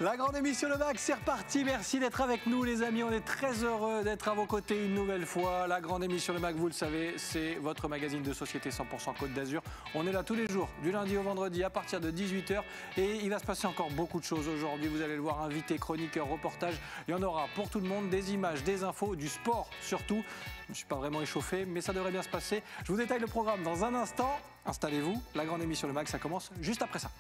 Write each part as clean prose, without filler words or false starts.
La grande émission Le Mag, c'est reparti. Merci d'être avec nous, les amis. On est très heureux d'être à vos côtés une nouvelle fois. La grande émission Le Mag, vous le savez, c'est votre magazine de société 100% Côte d'Azur. On est là tous les jours, du lundi au vendredi, à partir de 18h. Et il va se passer encore beaucoup de choses aujourd'hui. Vous allez le voir, invités, chroniqueurs, reportages. Il y en aura pour tout le monde, des images, des infos, du sport surtout. Je ne suis pas vraiment échauffé, mais ça devrait bien se passer. Je vous détaille le programme dans un instant. Installez-vous. La grande émission Le Mag, ça commence juste après ça.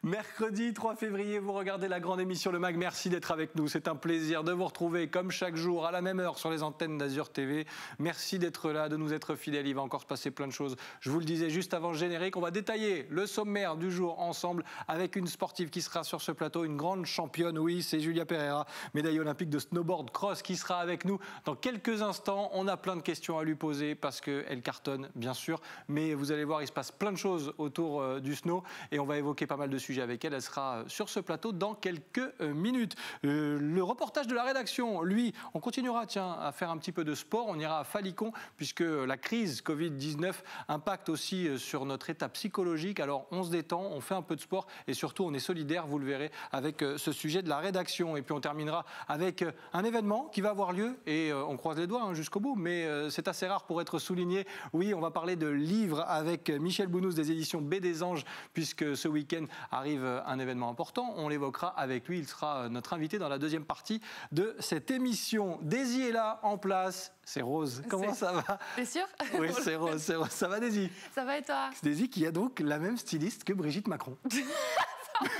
Mercredi 3 février, vous regardez la grande émission Le Mag. Merci d'être avec nous. C'est un plaisir de vous retrouver comme chaque jour à la même heure sur les antennes d'Azur TV. Merci d'être là, de nous être fidèles. Il va encore se passer plein de choses. Je vous le disais juste avant le générique, on va détailler le sommaire du jour ensemble avec une sportive qui sera sur ce plateau, une grande championne. Oui, c'est Julia Pereira, médaille olympique de snowboard cross qui sera avec nous dans quelques instants. On a plein de questions à lui poser parce qu'elle cartonne, bien sûr. Mais vous allez voir, il se passe plein de choses autour du snow et on va évoquer pas mal de sujets avec elle. Elle sera sur ce plateau dans quelques minutes. Le reportage de la rédaction, lui, on continuera à faire un petit peu de sport. On ira à Falicon puisque la crise Covid-19 impacte aussi sur notre état psychologique. Alors on se détend, on fait un peu de sport et surtout on est solidaire, vous le verrez, avec ce sujet de la rédaction. Et puis on terminera avec un événement qui va avoir lieu et on croise les doigts jusqu'au bout, mais c'est assez rare pour être souligné. Oui, on va parler de livres avec Michel Bounous des éditions B des Anges puisque ce week-end arrive un événement important. On l'évoquera avec lui. Il sera notre invité dans la deuxième partie de cette émission. Daisy est là, en place. C'est Rose. Comment ça va? T'es sûr? Oui, c'est Rose, c'est Rose. Ça va, Daisy? Ça va et toi? C'est Daisy qui a donc la même styliste que Brigitte Macron.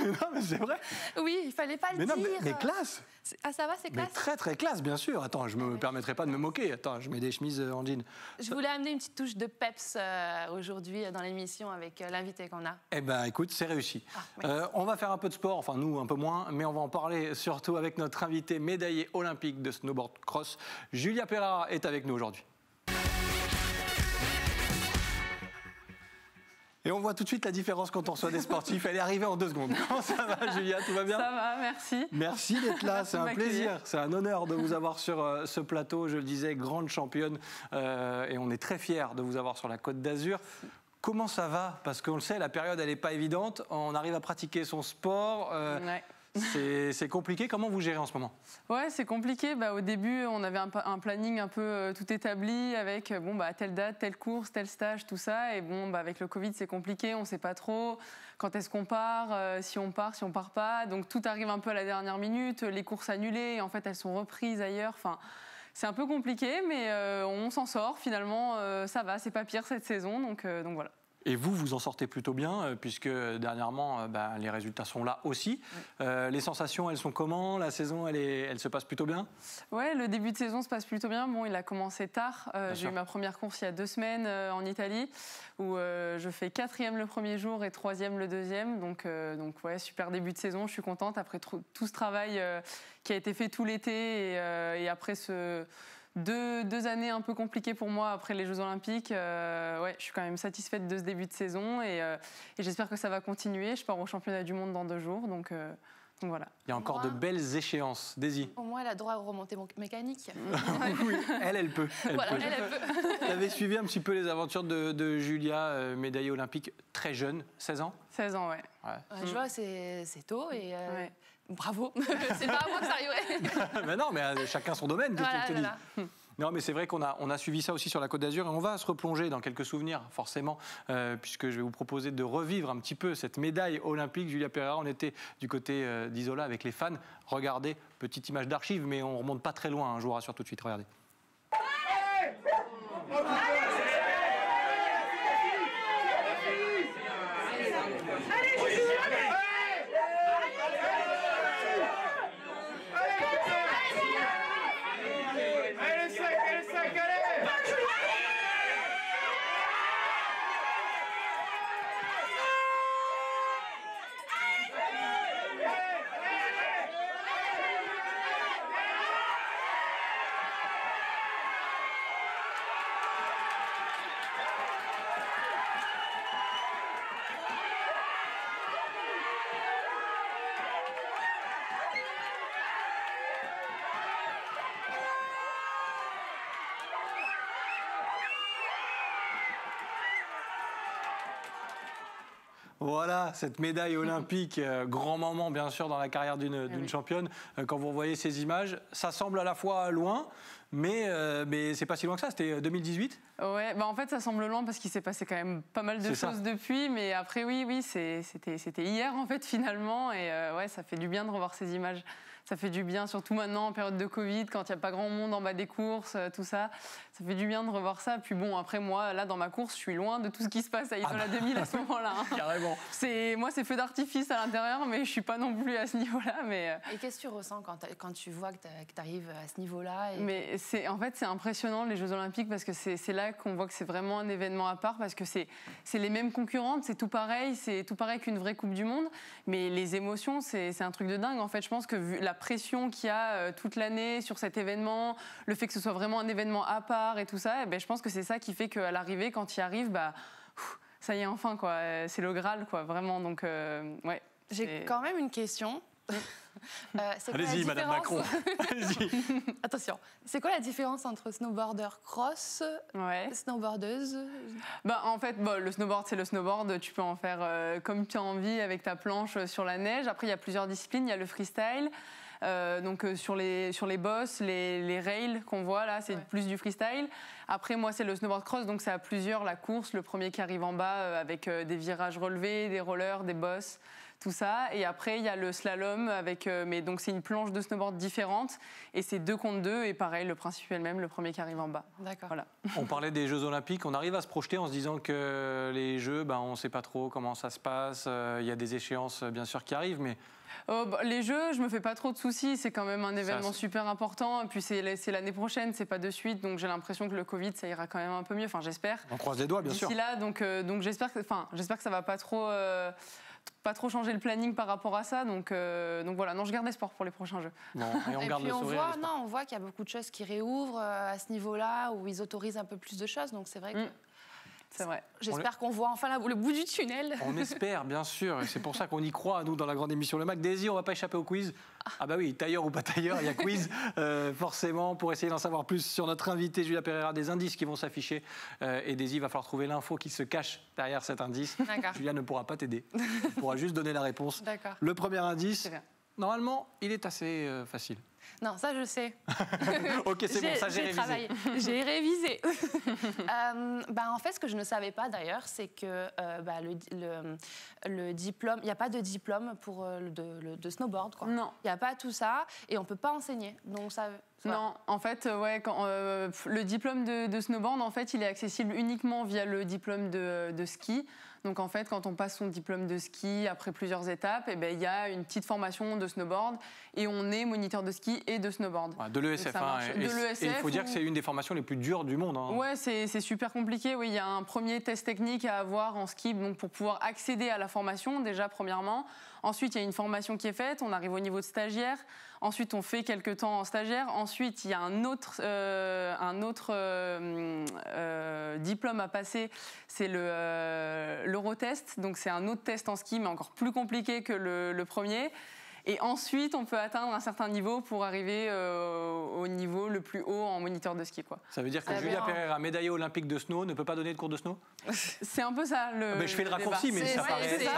Non, mais c'est vrai. Oui, il fallait pas le dire. Mais classe. Ah, ça va, c'est classe? Mais très, très classe, bien sûr. Attends, je me permettrai pas de me moquer. Attends, je mets des chemises en jean. Je voulais amener une petite touche de peps aujourd'hui dans l'émission avec l'invité qu'on a. Eh ben, écoute, c'est réussi. On va faire un peu de sport, enfin nous un peu moins, mais on va en parler surtout avec notre invité médaillé olympique de snowboard cross. Julia Pereira est avec nous aujourd'hui. Et on voit tout de suite la différence quand on reçoit des sportifs. Elle est arrivée en 2 secondes. Comment ça va, Julia? Tout va bien? Ça va, merci. Merci d'être là, c'est un plaisir. C'est un honneur de vous avoir sur ce plateau. Je le disais, grande championne. Et on est très fiers de vous avoir sur la Côte d'Azur. Comment ça va? Parce qu'on le sait, la période, elle n'est pas évidente. On arrive à pratiquer son sport. Ouais. C'est compliqué. Comment vous gérez en ce moment? Ouais, c'est compliqué. Au début, on avait un planning un peu tout établi avec telle date, telle course, tel stage, tout ça. Et avec le Covid, c'est compliqué. On ne sait pas trop quand est-ce qu'on part, si on part pas. Donc tout arrive un peu à la dernière minute. Les courses annulées, en fait, elles sont reprises ailleurs. Enfin, c'est un peu compliqué, mais on s'en sort. Finalement, ça va. C'est pas pire cette saison. Donc voilà. Et vous en sortez plutôt bien, puisque dernièrement, les résultats sont là aussi. Oui. Les sensations, elles sont comment? La saison, elle se passe plutôt bien? Ouais, le début de saison se passe plutôt bien. Bon, il a commencé tard. J'ai eu ma première course il y a 2 semaines en Italie, où je fais 4e le premier jour et 3e le deuxième. Donc ouais, super début de saison. Je suis contente après tout ce travail qui a été fait tout l'été et après deux années un peu compliquées pour moi après les Jeux Olympiques. Ouais, je suis quand même satisfaite de ce début de saison et j'espère que ça va continuer. Je pars au championnat du monde dans 2 jours, donc voilà. Il y a encore de belles échéances. Daisy. Au moins, elle a droit aux remontées mécaniques. Oui, elle peut. Elle peut. Vous avez suivi un petit peu les aventures de Julia, médaillée olympique très jeune, 16 ans? 16 ans, ouais. Je vois, c'est tôt et bravo. C'est pas à moi que ça arriverait. Mais non, mais chacun son domaine, qu'est-ce que je te dis. Non, mais c'est vrai qu'on a suivi ça aussi sur la Côte d'Azur et on va se replonger dans quelques souvenirs, forcément, puisque je vais vous proposer de revivre un petit peu cette médaille olympique. Julia Pereira, on était du côté d'Isola avec les fans. Regardez, petite image d'archive, mais on remonte pas très loin, je vous rassure tout de suite, regardez. Voilà, cette médaille olympique, grand moment bien sûr dans la carrière d'une championne. Quand vous revoyez ces images, ça semble à la fois loin, mais c'est pas si loin que ça, c'était 2018 ? Ouais, bah en fait ça semble loin parce qu'il s'est passé quand même pas mal de choses depuis, mais après oui, c'était hier en fait finalement, et ouais, ça fait du bien de revoir ces images. Ça fait du bien, surtout maintenant en période de Covid, quand il n'y a pas grand monde en bas des courses, tout ça. Ça fait du bien de revoir ça. Puis bon, après moi, là dans ma course, je suis loin de tout ce qui se passe à Isola 2000 à ce moment-là. Hein. Carrément. Moi, c'est feu d'artifice à l'intérieur, mais je suis pas non plus à ce niveau-là. Mais et qu'est-ce que tu ressens quand tu vois que tu arrives à ce niveau-là Mais en fait, c'est impressionnant les Jeux Olympiques parce que c'est là qu'on voit que c'est vraiment un événement à part, parce que c'est les mêmes concurrentes, c'est tout pareil qu'une vraie Coupe du Monde. Mais les émotions, c'est un truc de dingue. En fait, je pense que vu la pression qu'il y a toute l'année sur cet événement, le fait que ce soit vraiment un événement à part et tout ça, et ben, je pense que c'est ça qui fait qu'à l'arrivée, quand il arrive, ça y est enfin, quoi. C'est le Graal, quoi, vraiment. Donc, ouais. J'ai quand même une question. Allez-y, Madame Macron. Allez-y. Attention. C'est quoi la différence entre snowboarder cross, snowboardeuse ? En fait, le snowboard, c'est le snowboard. Tu peux en faire comme tu as envie avec ta planche sur la neige. Après, il y a plusieurs disciplines. Il y a le freestyle. Donc sur les bosses, les rails qu'on voit là, c'est plus du freestyle. Après, moi, c'est le snowboard cross, donc c'est à plusieurs la course. Le premier qui arrive en bas avec des virages relevés, des rollers, des bosses, tout ça. Et après, il y a le slalom avec, mais donc c'est une planche de snowboard différente et c'est 2 contre 2 et pareil, le principe est le même, le premier qui arrive en bas. D'accord. Voilà. On parlait des Jeux Olympiques, on arrive à se projeter en se disant que les Jeux, on ne sait pas trop comment ça se passe. Il y a des échéances bien sûr qui arrivent, mais les Jeux, je me fais pas trop de soucis, c'est quand même un événement super important. Et puis c'est l'année prochaine, c'est pas de suite, donc j'ai l'impression que le Covid, ça ira quand même un peu mieux. Enfin, j'espère. On croise les doigts, bien sûr. D'ici là, donc j'espère que ça va pas trop changer le planning par rapport à ça. Donc voilà, non, je garde espoir pour les prochains Jeux. Bon, et on garde le sourire. On voit qu'il y a beaucoup de choses qui réouvrent à ce niveau-là, où ils autorisent un peu plus de choses. Donc c'est vrai que. C'est vrai. J'espère qu'on voit enfin le bout du tunnel. On espère, bien sûr. Et c'est pour ça qu'on y croit, nous, dans la grande émission Le Mac. Daisy, on ne va pas échapper au quiz. Ah bah oui, tailleur ou pas tailleur, il y a quiz. Forcément, pour essayer d'en savoir plus sur notre invité, Julia Pereira, des indices qui vont s'afficher. Et Daisy, il va falloir trouver l'info qui se cache derrière cet indice. Julia ne pourra pas t'aider. Elle pourra juste donner la réponse. D'accord. Le premier indice, normalement, il est assez facile. Non, ça je sais. Ok, c'est bon, ça j'ai révisé. J'ai révisé. En fait, ce que je ne savais pas d'ailleurs, c'est que le diplôme, il n'y a pas de diplôme pour de snowboard, quoi. Non. Il n'y a pas tout ça et on ne peut pas enseigner. Donc ça. Non, en fait, le diplôme de snowboard, en fait, il est accessible uniquement via le diplôme de ski. Donc en fait, quand on passe son diplôme de ski après plusieurs étapes, il y a une petite formation de snowboard et on est moniteur de ski et de snowboard. De l'ESF. Et il faut dire que c'est une des formations les plus dures du monde. Hein. Ouais, c'est super compliqué. Oui, il y a un premier test technique à avoir en ski, donc pour pouvoir accéder à la formation déjà premièrement. Ensuite, il y a une formation qui est faite. On arrive au niveau de stagiaire. Ensuite, on fait quelques temps en stagiaire. Ensuite, il y a un autre diplôme à passer. C'est l'Eurotest. Donc, c'est un autre test en ski, mais encore plus compliqué que le premier. Et ensuite, on peut atteindre un certain niveau pour arriver au niveau le plus haut en moniteur de ski, quoi. Ça veut dire que Julia Pereira, médaillée olympique de snow, ne peut pas donner de cours de snow ? C'est un peu ça. Je fais le raccourci, mais ça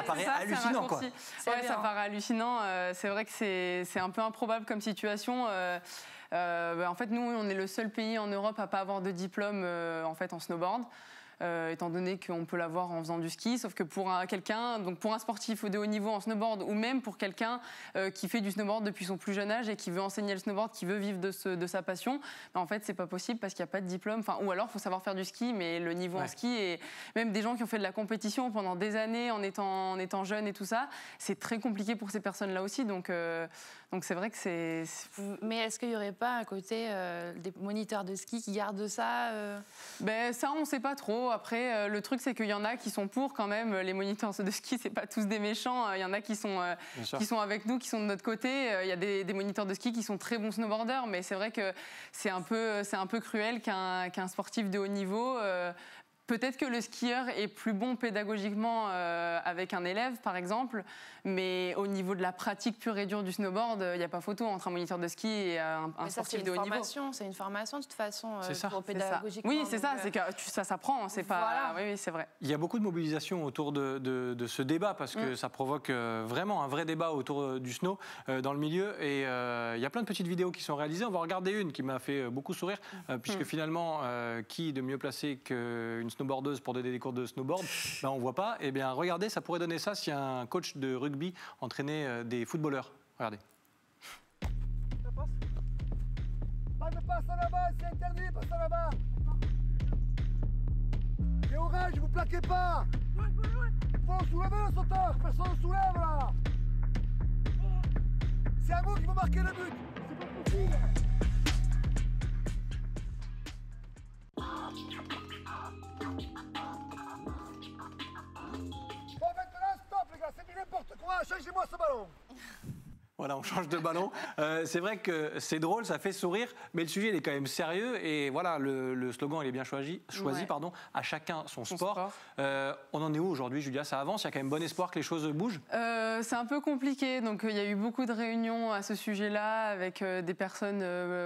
paraît hallucinant, quoi. Ça paraît hallucinant. C'est vrai que c'est un peu improbable comme situation. En fait, nous, on est le seul pays en Europe à pas avoir de diplôme en snowboard. Étant donné qu'on peut l'avoir en faisant du ski, sauf que pour un sportif de haut niveau en snowboard, ou même pour quelqu'un qui fait du snowboard depuis son plus jeune âge et qui veut enseigner le snowboard, qui veut vivre de sa passion, en fait c'est pas possible parce qu'il n'y a pas de diplôme, ou alors il faut savoir faire du ski, mais le niveau en ski, et même des gens qui ont fait de la compétition pendant des années en étant jeunes et tout ça, c'est très compliqué pour ces personnes-là aussi, donc c'est vrai que c'est... Mais est-ce qu'il n'y aurait pas un côté des moniteurs de ski qui gardent ça Ça, on ne sait pas trop. Après, le truc, c'est qu'il y en a qui sont pour quand même. Les moniteurs de ski, c'est pas tous des méchants. Il y en a qui sont avec nous, qui sont de notre côté. Il y a des moniteurs de ski qui sont très bons snowboarders, mais c'est vrai que c'est un peu cruel qu'un sportif de haut niveau Peut-être que le skieur est plus bon pédagogiquement avec un élève, par exemple, mais au niveau de la pratique pure et dure du snowboard, il n'y a pas photo entre un moniteur de ski et un sportif de haut niveau. C'est une formation, de toute façon, pour pédagogiquement. Oui, c'est ça, c'est que ça s'apprend, c'est pas... Voilà. Oui, c'est vrai. Il y a beaucoup de mobilisation autour de ce débat, parce que ça provoque vraiment un vrai débat autour du snow dans le milieu, et il y a plein de petites vidéos qui sont réalisées. On va regarder une qui m'a fait beaucoup sourire, puisque finalement, qui de mieux placé qu'une snowboardeuse pour donner des cours de snowboard, ben, on ne voit pas. Eh bien, regardez, ça pourrait donner ça si un coach de rugby entraînait des footballeurs. Regardez. Pas de passe en avant, c'est interdit, passe en avant. Et orange, vous plaquez pas. Il faut soulever le sauteur, personne ne soulève là. C'est à vous qui vous marquez le but. C'est pas possible. Bon, maintenant, stop les gars, c'est du n'importe quoi, changez-moi ce ballon. Voilà, on change de ballon. C'est vrai que c'est drôle, ça fait sourire, mais le sujet il est quand même sérieux. Et voilà, le slogan il est bien choisi pardon, à chacun son sport. On en est où aujourd'hui, Julia? Ça avance? Il y a quand même bon espoir que les choses bougent? C'est un peu compliqué. Donc, il y a eu beaucoup de réunions à ce sujet-là avec des personnes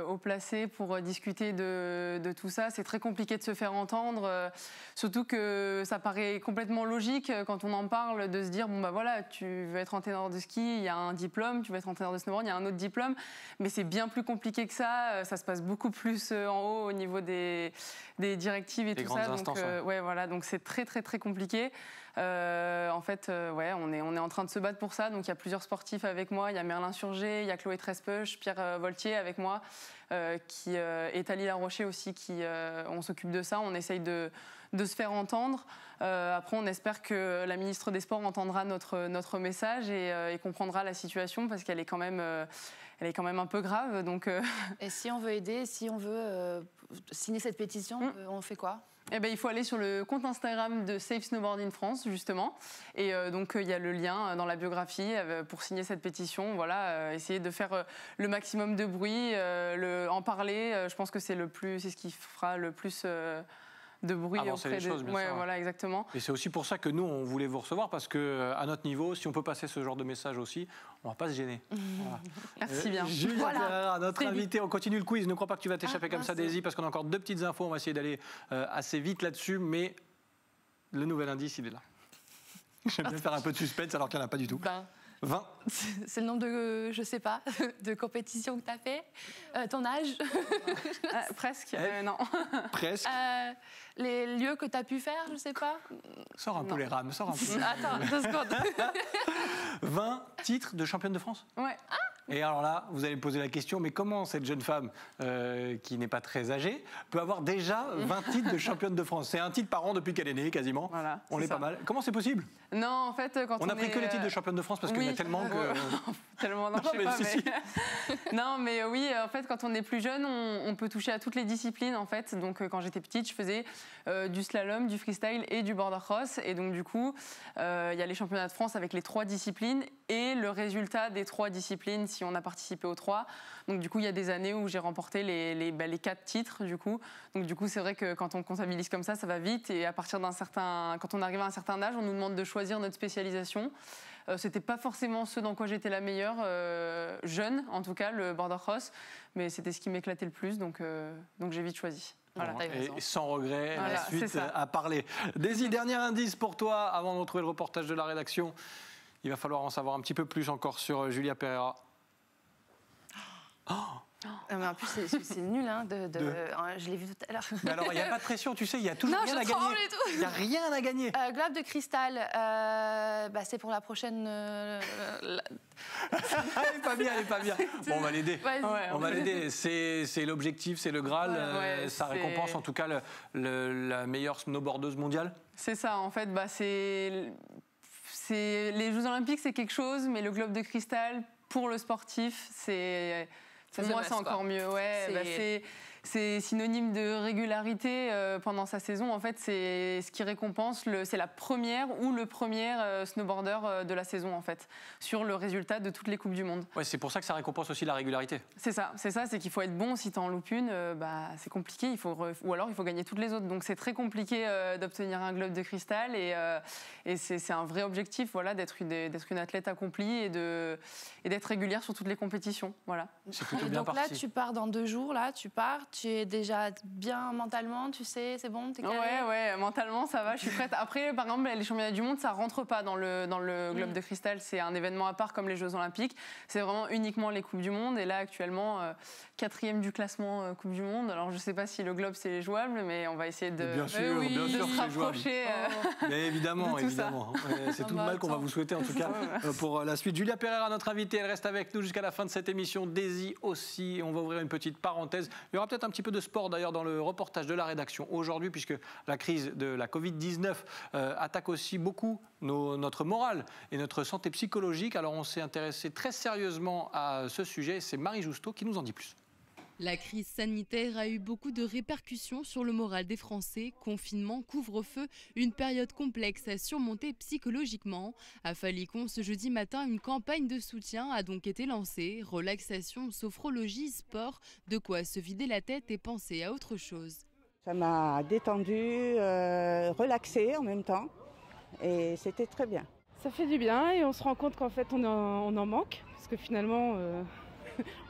haut placées pour discuter de tout ça. C'est très compliqué de se faire entendre, surtout que ça paraît complètement logique quand on en parle de se dire bon bah voilà, tu veux être entraîneur de ski, il y a un diplôme, tu veux être entraîneur de snowboard, il y a un autre diplôme, mais c'est bien plus compliqué que ça. Ça se passe beaucoup plus en haut au niveau des directives et tout ça. Donc, voilà, donc c'est très très très compliqué. En fait, on est en train de se battre pour ça. Donc il y a plusieurs sportifs avec moi. Il y a Merlin Surgé, il y a Chloé Trespeuch, Pierre Voltier avec moi, et Thalie Larocher aussi, on s'occupe de ça. On essaye de se faire entendre. Après, on espère que la ministre des Sports entendra notre message et comprendra la situation, parce qu'elle est quand même un peu grave. Donc, Et si on veut aider, si on veut signer cette pétition, on fait quoi? Eh ben, il faut aller sur le compte Instagram de Safe Snowboard in France, justement. Et donc, il y a le lien dans la biographie pour signer cette pétition. Voilà, essayer de faire le maximum de bruit, en parler. Je pense que c'est ce qui fera le plus de bruit avancer auprès les choses, bien sûr. Voilà, exactement. Et c'est aussi pour ça que nous, on voulait vous recevoir, parce qu'à notre niveau, si on peut passer ce genre de message aussi, on ne va pas se gêner. Voilà. Merci bien. Julia Pereira, notre invitée, on continue le quiz. Ne crois pas que tu vas t'échapper comme ça, Daisy, parce qu'on a encore 2 petites infos. On va essayer d'aller assez vite là-dessus, mais le nouvel indice, il est là. J'aime bien faire un peu de suspense alors qu'il n'y en a pas du tout. 20. C'est le nombre de, je sais pas, de compétitions que tu as fait. Ton âge. Presque. Non. Presque. Les lieux que tu as pu faire, je sais pas. Sors un peu les rames, sors un peu. Attends, 2 secondes. 20 titres de championne de France. Ouais. Et alors là, vous allez me poser la question, mais comment cette jeune femme, qui n'est pas très âgée, peut avoir déjà 20 titres de championne de France? C'est un titre par an depuis qu'elle est née, quasiment. Voilà, on est pas mal. Comment c'est possible? Non, en fait, quand on a pris que les titres de championne de France parce qu'il y en a tellement que... tellement, non, je sais pas, mais... Non, mais oui, en fait, quand on est plus jeune, on peut toucher à toutes les disciplines, en fait. Donc, quand j'étais petite, je faisais du slalom, du freestyle et du border cross. Et donc, du coup, il y a les championnats de France avec les 3 disciplines et le résultat des 3 disciplines si on a participé aux 3. Donc, du coup, il y a des années où j'ai remporté les 4 titres, du coup. Donc, du coup, c'est vrai que quand on comptabilise comme ça va vite. Et à partir quand on arrive à un certain âge, on nous demande de choisir notre spécialisation. C'était pas forcément ce dans quoi j'étais la meilleure, jeune, en tout cas, le border cross. Mais c'était ce qui m'éclatait le plus, donc j'ai vite choisi. Voilà. Et sans regret, voilà, la suite à parler. Daisy, dernier indice pour toi, avant de retrouver le reportage de la rédaction. Il va falloir en savoir un petit peu plus encore sur Julia Pereira. Mais en plus, c'est nul, hein, je l'ai vu tout à l'heure. Mais alors, il n'y a pas de pression, tu sais, il y a toujours rien à gagner. Il n'y a rien à gagner. Globe de cristal, c'est pour la prochaine... Elle n'est pas bien, elle n'est pas bien. Bon, on va l'aider. On va l'aider. C'est l'objectif, c'est le Graal. Ça récompense en tout cas la meilleure snowboardeuse mondiale. C'est ça, en fait, les Jeux Olympiques, c'est quelque chose, mais le Globe de cristal, pour le sportif, pour moi, c'est encore mieux. c'est synonyme de régularité pendant sa saison. En fait, c'est ce qui récompense, c'est la première ou le premier snowboarder de la saison, en fait, sur le résultat de toutes les Coupes du Monde. Ouais, c'est pour ça que ça récompense aussi la régularité. C'est ça, c'est qu'il faut être bon. Si tu en loupes une, c'est compliqué, ou alors il faut gagner toutes les autres. Donc c'est très compliqué d'obtenir un globe de cristal et c'est un vrai objectif, voilà, d'être une athlète accomplie et d'être régulière sur toutes les compétitions. Voilà. C'est plutôt et bien donc parti. Là, tu pars dans 2 jours, tu es déjà bien mentalement, tu sais, c'est bon, t'es calé. Ouais, mentalement ça va, je suis prête. Après, par exemple, les championnats du monde, ça rentre pas dans le globe de cristal, c'est un événement à part comme les Jeux Olympiques. C'est vraiment uniquement les Coupes du Monde. Et là, actuellement, 4e du classement Coupe du Monde. Alors, je sais pas si le globe c'est jouable, mais on va essayer de se rapprocher. Mais évidemment, évidemment. C'est tout le mal qu'on va vous souhaiter en tout cas pour la suite. Julia Pereira, notre invitée, elle reste avec nous jusqu'à la fin de cette émission. Daisy aussi. On va ouvrir une petite parenthèse. Il y aura peut-être un petit peu de sport d'ailleurs dans le reportage de la rédaction aujourd'hui, puisque la crise de la Covid-19 attaque aussi beaucoup notre morale et notre santé psychologique. Alors on s'est intéressé très sérieusement à ce sujet. C'est Marie Justeau qui nous en dit plus. La crise sanitaire a eu beaucoup de répercussions sur le moral des Français. Confinement, couvre-feu, une période complexe à surmonter psychologiquement. À Falicon, ce jeudi matin, une campagne de soutien a donc été lancée. Relaxation, sophrologie, sport, de quoi se vider la tête et penser à autre chose. Ça m'a détendue, relaxée en même temps et c'était très bien. Ça fait du bien et on se rend compte qu'en fait on en manque parce que finalement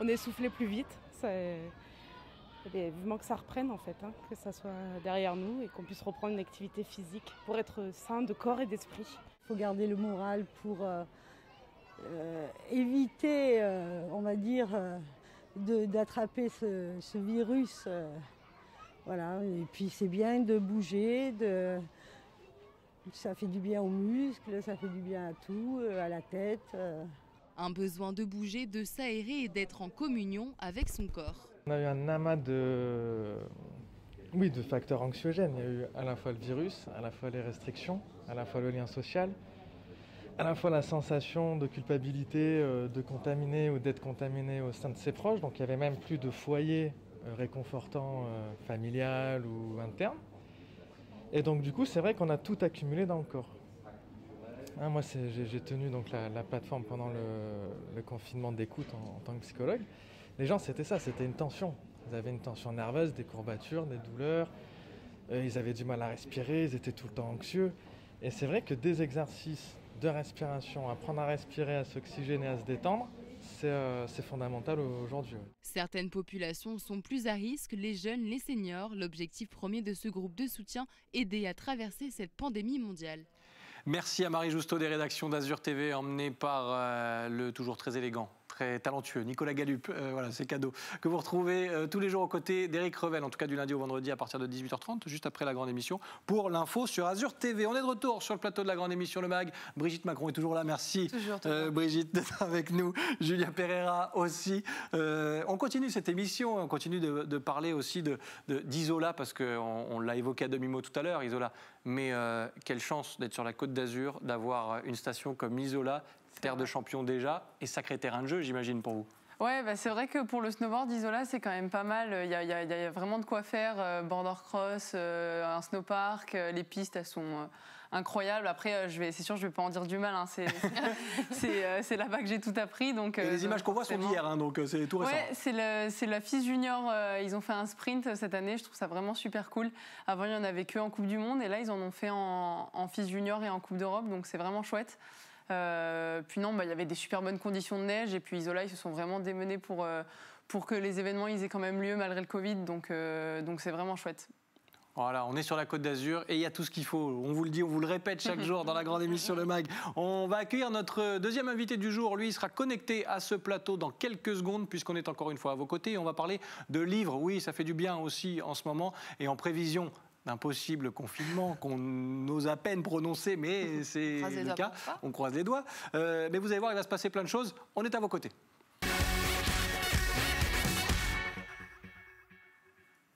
on est essoufflé plus vite. Vivement que ça reprenne en fait, que ça soit derrière nous et qu'on puisse reprendre une activité physique pour être sain de corps et d'esprit. Il faut garder le moral pour éviter, on va dire, d'attraper ce virus. Voilà. Et puis c'est bien de bouger, ça fait du bien aux muscles, ça fait du bien à tout, à la tête. Un besoin de bouger, de s'aérer et d'être en communion avec son corps. On a eu un amas de facteurs anxiogènes. Il y a eu à la fois le virus, à la fois les restrictions, à la fois le lien social, à la fois la sensation de culpabilité de contaminer ou d'être contaminé au sein de ses proches. Donc il y avait même plus de foyer réconfortant familial ou interne. Et donc du coup, c'est vrai qu'on a tout accumulé dans le corps. Moi, j'ai tenu donc la plateforme pendant le confinement d'écoute en tant que psychologue. Les gens, c'était ça, c'était une tension. Ils avaient une tension nerveuse, des courbatures, des douleurs. Ils avaient du mal à respirer, ils étaient tout le temps anxieux. Et c'est vrai que des exercices de respiration, apprendre à respirer, à s'oxygéner, à se détendre, c'est fondamental aujourd'hui. Certaines populations sont plus à risque, les jeunes, les seniors. L'objectif premier de ce groupe de soutien, aider à traverser cette pandémie mondiale. Merci à Marie Justeau des rédactions d'Azur TV, emmenée par le toujours très élégant, très talentueux Nicolas Galup. Voilà, c'est cadeau. Que vous retrouvez tous les jours aux côtés d'Éric Revel, en tout cas du lundi au vendredi à partir de 18h30, juste après la grande émission, pour l'info sur Azur TV. On est de retour sur le plateau de la grande émission Le Mag. Brigitte Macron est toujours là, merci. Toujours. Brigitte d'être avec nous. Julia Pereira aussi. On continue cette émission, on continue de parler aussi d'Isola, parce qu'on l'a évoqué à demi-mot tout à l'heure, Isola. Mais quelle chance d'être sur la Côte d'Azur, d'avoir une station comme Isola, terre de champions déjà, et sacré terrain de jeu, j'imagine, pour vous. Ouais, c'est vrai que pour le snowboard, Isola, c'est quand même pas mal. Il y a vraiment de quoi faire. Border cross, un snowpark, les pistes, elles sont incroyables. Après, c'est sûr, je vais pas en dire du mal. C'est là-bas que j'ai tout appris. Donc, et les images qu'on voit sont d'hier, donc c'est tout récent. Ouais, c'est la FIS Junior. Ils ont fait un sprint cette année. Je trouve ça vraiment super cool. Avant, il n'y en avait que en Coupe du Monde. Et là, ils en ont fait en FIS Junior et en Coupe d'Europe. Donc, c'est vraiment chouette. Puis non, il y avait des super bonnes conditions de neige. Et puis Isola, ils se sont vraiment démenés pour que les événements ils aient quand même lieu malgré le Covid. Donc c'est vraiment chouette. Voilà, on est sur la Côte d'Azur et il y a tout ce qu'il faut. On vous le dit, on vous le répète chaque jour dans la grande émission Le Mag. On va accueillir notre deuxième invité du jour. Lui, il sera connecté à ce plateau dans quelques secondes puisqu'on est encore une fois à vos côtés. Et on va parler de livres. Oui, ça fait du bien aussi en ce moment. Et en prévision d'un possible confinement qu'on ose à peine prononcer, mais c'est le cas. On croise les doigts. Mais vous allez voir, il va se passer plein de choses. On est à vos côtés.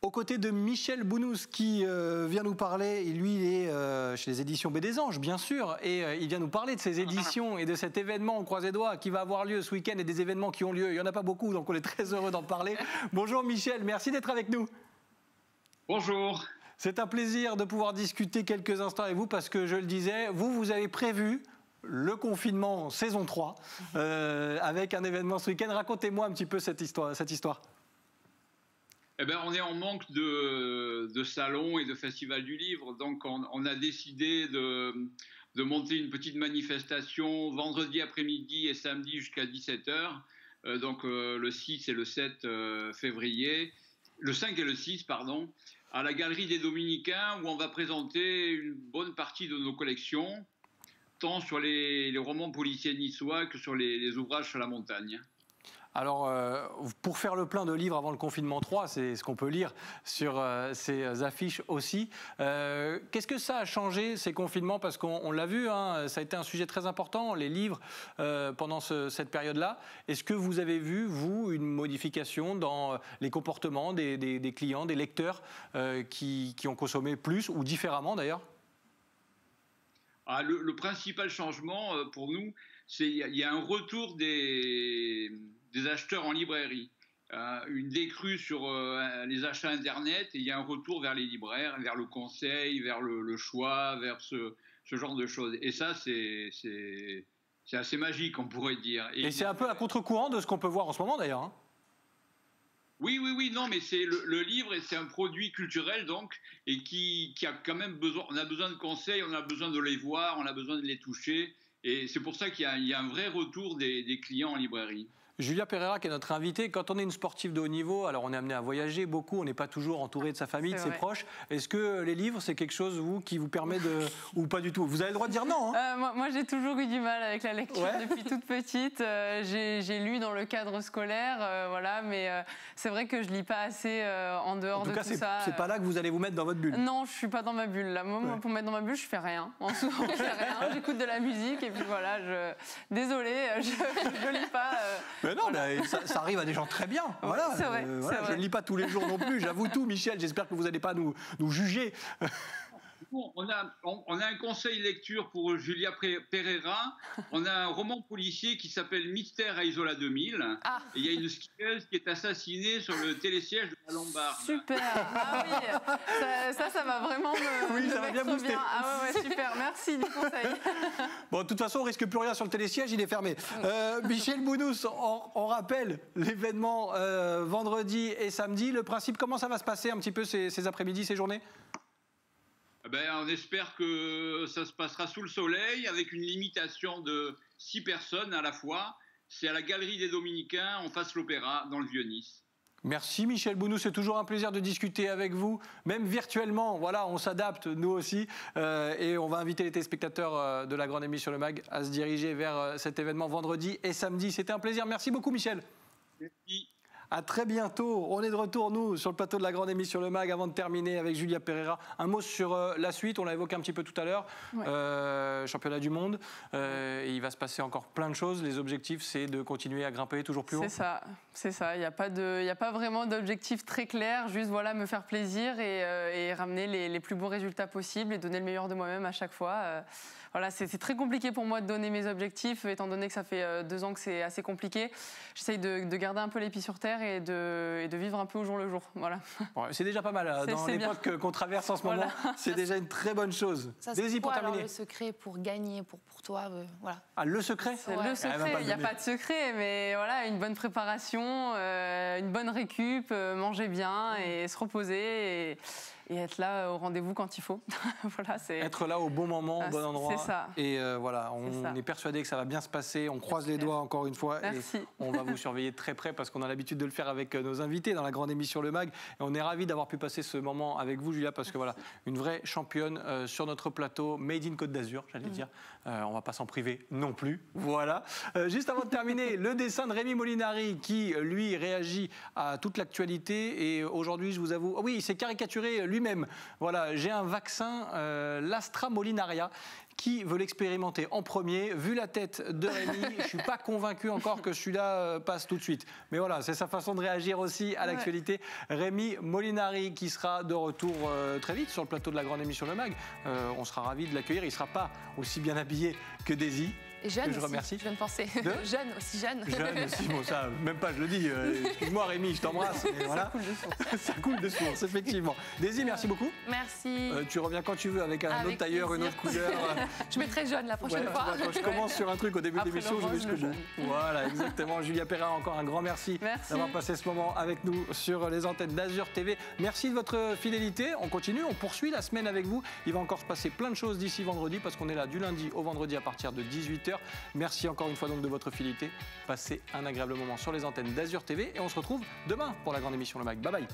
Aux côtés de Michel Bounous qui vient nous parler. Lui, il est chez les éditions Baie des Anges, bien sûr, et il vient nous parler de ces éditions et de cet événement, on croise les doigts, qui va avoir lieu ce week-end et des événements qui ont lieu. Il n'y en a pas beaucoup, donc on est très heureux d'en parler. Bonjour Michel, merci d'être avec nous. Bonjour. C'est un plaisir de pouvoir discuter quelques instants avec vous parce que, je le disais, vous avez prévu le confinement saison 3 avec un événement ce week-end. Racontez-moi un petit peu cette histoire. Eh ben, on est en manque de salons et de festivals du livre, donc on a décidé de monter une petite manifestation vendredi après-midi et samedi jusqu'à 17h, donc le 6 et le 7 février, le 5 et le 6, pardon, à la Galerie des Dominicains, où on va présenter une bonne partie de nos collections, tant sur les romans policiers niçois que sur les ouvrages sur la montagne. Alors, pour faire le plein de livres avant le confinement 3, c'est ce qu'on peut lire sur ces affiches aussi. Qu'est-ce que ça a changé, ces confinements? Parce qu'on l'a vu, hein, ça a été un sujet très important, les livres, pendant cette période-là. Est-ce que vous avez vu, vous, une modification dans les comportements des clients, des lecteurs qui ont consommé plus ou différemment d'ailleurs? Le principal changement pour nous, c'est qu'il y a un retour des acheteurs en librairie, une décrue sur les achats Internet, et il y a un retour vers les libraires, vers le conseil, vers le choix, vers ce genre de choses. Et ça, c'est assez magique, on pourrait dire. Et c'est un peu à contre-courant de ce qu'on peut voir en ce moment, d'ailleurs. Hein. Oui, non, mais c'est le livre, et c'est un produit culturel, donc, et qui a quand même besoin, on a besoin de conseils, on a besoin de les voir, on a besoin de les toucher, et c'est pour ça qu'il y a un vrai retour des clients en librairie. Julia Pereira, qui est notre invitée, quand on est une sportive de haut niveau, alors on est amené à voyager beaucoup, on n'est pas toujours entouré de sa famille, de ses proches. Est-ce que les livres, c'est quelque chose qui vous permet de... ou pas du tout? Vous avez le droit de dire non. Hein. Moi, j'ai toujours eu du mal avec la lecture depuis toute petite. J'ai lu dans le cadre scolaire, voilà, mais c'est vrai que je lis pas assez en dehors de tout ça. C'est pas là que vous allez vous mettre dans votre bulle. Non, je suis pas dans ma bulle. Là, moi, pour me mettre dans ma bulle, je fais rien. En souvent, je fais rien. J'écoute de la musique et puis voilà. Désolée, je lis pas. Mais non, voilà. ça arrive à des gens très bien. Voilà. C'est vrai, voilà. Je ne lis pas tous les jours non plus, j'avoue tout. Michel, j'espère que vous n'allez pas nous juger. On a un conseil lecture pour Julia Pereira. On a un roman policier qui s'appelle Mystère à Isola 2000. Ah. Et il y a une skieuse qui est assassinée sur le télésiège de la Lombarde. Super. Ah oui, ça va vraiment me ça va bien booster. Bien. Ah ouais, super. Merci du conseil. Bon, de toute façon, on risque plus rien sur le télésiège, il est fermé. Michel Bounous, on rappelle l'événement vendredi et samedi. Le principe, comment ça va se passer un petit peu ces après-midi, ces journées? On espère que ça se passera sous le soleil avec une limitation de 6 personnes à la fois. C'est à la Galerie des Dominicains, en face l'Opéra, dans le Vieux-Nice. Merci Michel Bounous, c'est toujours un plaisir de discuter avec vous, même virtuellement. Voilà, on s'adapte, nous aussi. Et on va inviter les téléspectateurs de la grande émission Le Mag à se diriger vers cet événement vendredi et samedi. C'était un plaisir. Merci beaucoup Michel. Merci. À très bientôt. On est de retour, nous, sur le plateau de la grande émission Le Mag. Avant de terminer avec Julia Pereira, un mot sur la suite. On l'a évoqué un petit peu tout à l'heure. Ouais. Championnat du monde. Et il va se passer encore plein de choses. Les objectifs, c'est de continuer à grimper toujours plus haut. C'est ça. Il n'y a pas vraiment d'objectif très clair. Juste, voilà, me faire plaisir et ramener les plus beaux résultats possibles et donner le meilleur de moi-même à chaque fois. Voilà, c'est très compliqué pour moi de donner mes objectifs, étant donné que ça fait 2 ans que c'est assez compliqué. J'essaye de garder un peu les pieds sur terre et de vivre un peu au jour le jour. Voilà. Bon, c'est déjà pas mal. Dans l'époque qu'on traverse en ce moment, c'est déjà une très bonne chose. Allez-y pour terminer. Le secret pour gagner, pour toi, voilà. Ah, le secret? C'est le secret. Il n'y a pas de secret, mais voilà, une bonne préparation, une bonne récup, manger bien et se reposer et être là au rendez-vous quand il faut. Voilà, être là au bon moment, au bon endroit. C'est ça. Et voilà, on est persuadé que ça va bien se passer. On croise les doigts encore une fois. Merci. Et on va vous surveiller de très près parce qu'on a l'habitude de le faire avec nos invités dans la grande émission Le Mag. Et on est ravis d'avoir pu passer ce moment avec vous, Julia, parce que voilà, une vraie championne sur notre plateau, Made in Côte d'Azur, j'allais dire. On ne va pas s'en priver non plus. Voilà. Juste avant de terminer, le dessin de Rémi Molinari qui, lui, réagit à toute l'actualité. Et aujourd'hui, je vous avoue, oui, il s'est caricaturé lui-même. Voilà, j'ai un vaccin, l'Astra Molinaria, Qui veut l'expérimenter en premier? Vu la tête de Rémi, je ne suis pas convaincu encore que celui-là passe tout de suite. Mais voilà, c'est sa façon de réagir aussi à l'actualité. Rémi Molinari qui sera de retour très vite sur le plateau de la grande émission Le Mag. On sera ravis de l'accueillir. Il ne sera pas aussi bien habillé que Daisy. Et jeune je aussi, remercie. je viens de penser. Jeune, aussi jeune. Jeune aussi, bon ça, même pas je le dis. Excuse-moi Rémi, je t'embrasse. Voilà. Ça coule de source. Ça coule de source, effectivement. Daisy, merci beaucoup. Merci. Tu reviens quand tu veux avec un autre tailleur, une autre couleur. Je mettrai jaune la prochaine fois. Quand je commence sur un truc au début de l'émission, je vais jusqu'au bout. Voilà, exactement. Julia Perrin, encore un grand merci d'avoir passé ce moment avec nous sur les antennes d'Azur TV. Merci de votre fidélité. On continue, on poursuit la semaine avec vous. Il va encore se passer plein de choses d'ici vendredi parce qu'on est là du lundi au vendredi à partir de 18h. Merci encore une fois donc de votre fidélité. Passez un agréable moment sur les antennes d'Azur TV et on se retrouve demain pour la grande émission Le Mag. Bye bye.